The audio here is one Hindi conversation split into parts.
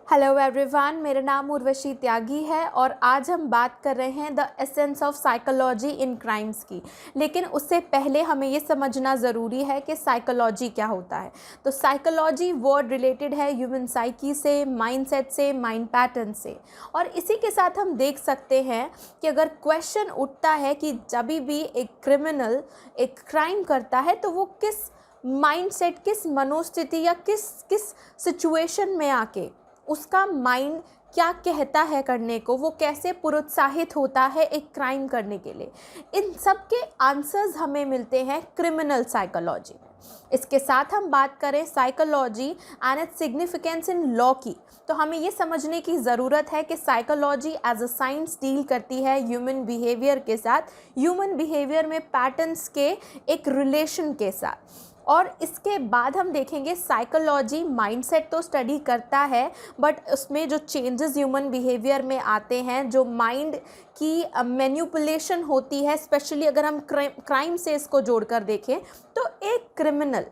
हेलो एवरीवन, मेरा नाम उर्वशी त्यागी है और आज हम बात कर रहे हैं the essence of psychology in crimes की। लेकिन उससे पहले हमें ये समझना ज़रूरी है कि साइकोलॉजी क्या होता है। तो साइकोलॉजी वर्ड रिलेटेड है ह्यूमन साइकी से, माइंडसेट से, माइंड पैटर्न से। और इसी के साथ हम देख सकते हैं कि अगर क्वेश्चन उठता है कि जब भी एक क्रिमिनल एक क्राइम करता है तो वो किस माइंडसेट, किस मनोस्थिति या किस सिचुएशन में आके उसका माइंड क्या कहता है करने को, वो कैसे प्रोत्साहित होता है एक क्राइम करने के लिए, इन सब के आंसर्स हमें मिलते हैं क्रिमिनल साइकोलॉजी में। इसके साथ हम बात करें psychology and its significance in law की, तो हमें ये समझने की ज़रूरत है कि psychology as a science deal करती है ह्यूमन बिहेवियर के साथ, ह्यूमन बिहेवियर में पैटर्न्स के एक रिलेशन के साथ। और इसके बाद हम देखेंगे साइकोलॉजी माइंडसेट तो स्टडी करता है, बट उसमें जो चेंजेस ह्यूमन बिहेवियर में आते हैं, जो माइंड की मैनिपुलेशन होती है, स्पेशली अगर हम क्राइम से इसको जोड़कर देखें तो एक क्रिमिनल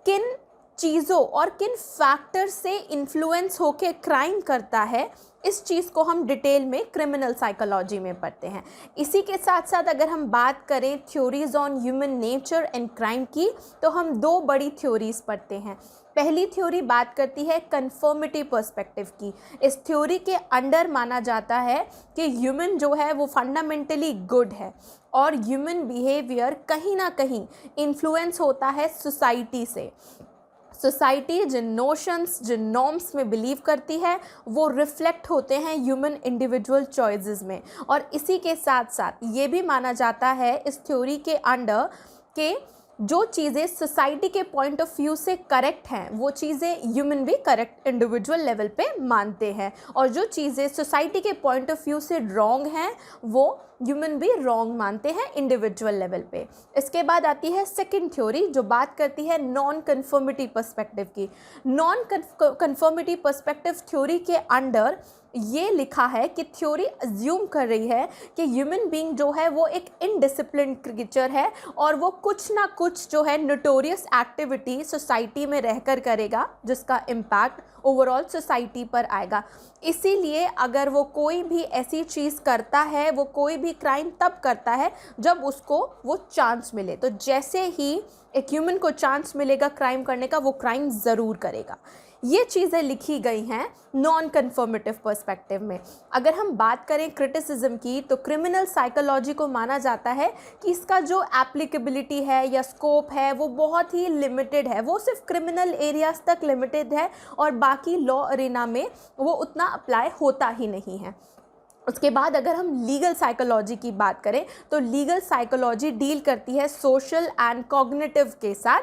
किन चीज़ों और किन फैक्टर से इन्फ्लुएंस होके क्राइम करता है, इस चीज़ को हम डिटेल में क्रिमिनल साइकोलॉजी में पढ़ते हैं। इसी के साथ साथ अगर हम बात करें theories on human nature and crime की, तो हम दो बड़ी थ्योरीज पढ़ते हैं। पहली थ्योरी बात करती है कन्फर्मिटी पर्सपेक्टिव की। इस थ्योरी के अंडर माना जाता है कि ह्यूमन जो है वो फंडामेंटली गुड है और ह्यूमन बिहेवियर कहीं ना कहीं इन्फ्लुएंस होता है सोसाइटी से। सोसाइटी जिन नोशंस, जिन नॉर्म्स में बिलीव करती है, वो रिफ्लेक्ट होते हैं ह्यूमन इंडिविजुअल चॉइसेस में। और इसी के साथ साथ ये भी माना जाता है इस थ्योरी के अंडर के जो चीज़ें सोसाइटी के पॉइंट ऑफ व्यू से करेक्ट हैं, वो चीज़ें ह्यूमन भी करेक्ट इंडिविजुअल लेवल पे मानते हैं, और जो चीज़ें सोसाइटी के पॉइंट ऑफ व्यू से रॉन्ग हैं वो ह्यूमन भी रॉन्ग मानते हैं इंडिविजुअल लेवल पे। इसके बाद आती है सेकंड थ्योरी जो बात करती है नॉन कन्फर्मिटी पर्सपेक्टिव की। नॉन कन्फर्मिटी पर्सपेक्टिव थ्योरी के अंडर ये लिखा है कि थ्योरी अज्यूम कर रही है कि ह्यूमन बीइंग जो है वो एक इनडिसिप्लिन्ड क्रिएचर है और वो कुछ ना कुछ जो है नोटोरियस एक्टिविटी सोसाइटी में रहकर करेगा जिसका इम्पैक्ट ओवरऑल सोसाइटी पर आएगा। इसीलिए अगर वो कोई भी ऐसी चीज़ करता है, वो कोई भी क्राइम तब करता है जब उसको वो चांस मिले। तो जैसे ही एक ह्यूमन को चांस मिलेगा क्राइम करने का, वो क्राइम ज़रूर करेगा। ये चीज़ें लिखी गई हैं नॉन कन्फर्मेटिव पर्सपेक्टिव में। अगर हम बात करें क्रिटिसिज्म की, तो क्रिमिनल साइकोलॉजी को माना जाता है कि इसका जो एप्लीकेबिलिटी है या स्कोप है वो बहुत ही लिमिटेड है, वो सिर्फ क्रिमिनल एरियाज तक लिमिटेड है और बाकी लॉ अरेना में वो उतना अप्लाई होता ही नहीं है। उसके बाद अगर हम लीगल साइकोलॉजी की बात करें तो लीगल साइकोलॉजी डील करती है सोशल एंड कॉग्निटिव के साथ,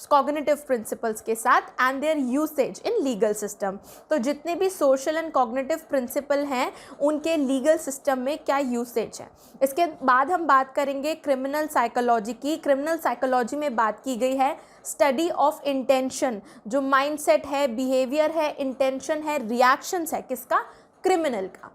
कॉग्निटिव प्रिंसिपल्स के साथ and their usage in legal system. तो जितने भी सोशल एंड कॉग्निटिव प्रिंसिपल हैं उनके लीगल सिस्टम में क्या यूसेज है। इसके बाद हम बात करेंगे क्रिमिनल साइकोलॉजी की। क्रिमिनल साइकोलॉजी में बात की गई है स्टडी ऑफ इंटेंशन, जो माइंडसेट है, बिहेवियर है, इंटेंशन है, रिएक्शंस है, किसका? क्रिमिनल का।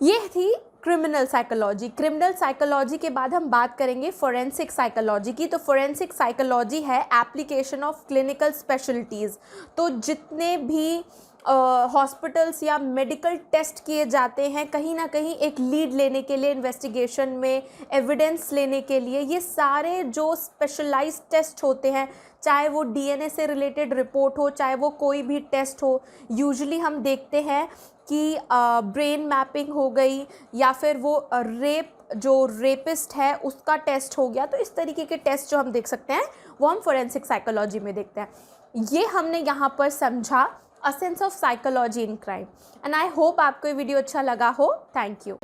ये थी क्रिमिनल साइकोलॉजी। क्रिमिनल साइकोलॉजी के बाद हम बात करेंगे फोरेंसिक साइकोलॉजी की। तो फोरेंसिक साइकोलॉजी है एप्लीकेशन ऑफ क्लिनिकल स्पेशलिटीज़। तो जितने भी हॉस्पिटल्स या मेडिकल टेस्ट किए जाते हैं कहीं ना कहीं एक लीड लेने के लिए, इन्वेस्टिगेशन में एविडेंस लेने के लिए, ये सारे जो स्पेशलाइज्ड टेस्ट होते हैं, चाहे वो डीएनए से रिलेटेड रिपोर्ट हो, चाहे वो कोई भी टेस्ट हो, यूजुअली हम देखते हैं कि ब्रेन मैपिंग हो गई या फिर वो जो रेपिस्ट है उसका टेस्ट हो गया। तो इस तरीके के टेस्ट जो हम देख सकते हैं वो हम फोरेंसिक साइकोलॉजी में देखते हैं। ये हमने यहाँ पर समझा a sense of psychology in crime. And I hope आपको ये वीडियो अच्छा लगा हो। Thank you.